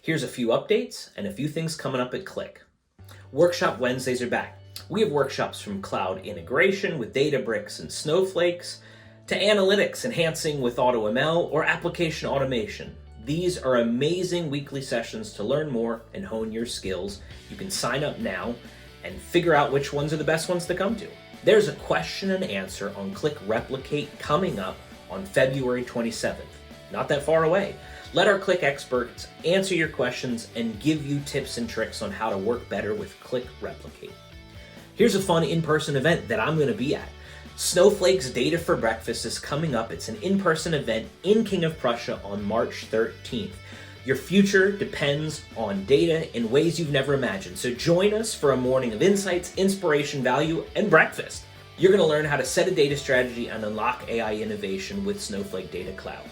Here's a few updates and a few things coming up at Qlik. Workshop Wednesdays are back. We have workshops from cloud integration with Databricks and Snowflakes to analytics enhancing with AutoML or application automation. These are amazing weekly sessions to learn more and hone your skills. You can sign up now and figure out which ones are the best ones to come to. There's a question and answer on Qlik Replicate coming up on February 27th. Not that far away. Let our Qlik experts answer your questions and give you tips and tricks on how to work better with Qlik Replicate. Here's a fun in-person event that I'm going to be at. Snowflake's Data for Breakfast is coming up. It's an in-person event in King of Prussia on March 13th. Your future depends on data in ways you've never imagined. So join us for a morning of insights, inspiration, value, and breakfast. You're going to learn how to set a data strategy and unlock AI innovation with Snowflake Data Cloud.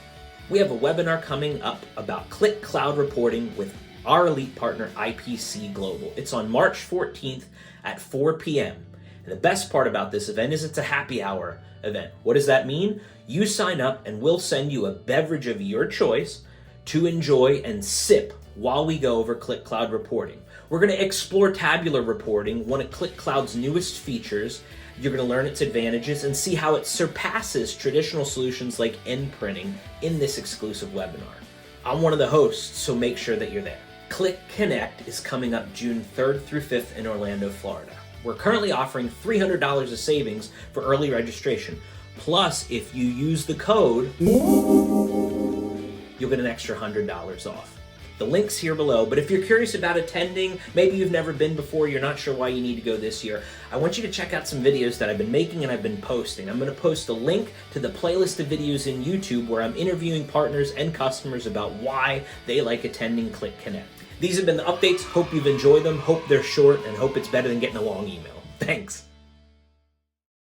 We have a webinar coming up about Qlik Cloud reporting with our elite partner IPC Global. It's on March 14th at 4 p.m. And the best part about this event is it's a happy hour event. What does that mean? You sign up and we'll send you a beverage of your choice to enjoy and sip while we go over Qlik Cloud reporting. We're going to explore tabular reporting, one of Qlik Cloud's newest features. You're going to learn its advantages and see how it surpasses traditional solutions like end printing in this exclusive webinar. I'm one of the hosts, so make sure that you're there. Qlik Connect is coming up June 3rd through 5th in Orlando, Florida. We're currently offering $300 of savings for early registration. Plus, if you use the code, you'll get an extra $100 off. The link's here below, but if you're curious about attending, maybe you've never been before, you're not sure why you need to go this year, I want you to check out some videos that I've been making and I've been posting. I'm going to post a link to the playlist of videos in YouTube where I'm interviewing partners and customers about why they like attending Qlik Connect. These have been the updates. Hope you've enjoyed them, hope they're short, and hope it's better than getting a long email. Thanks.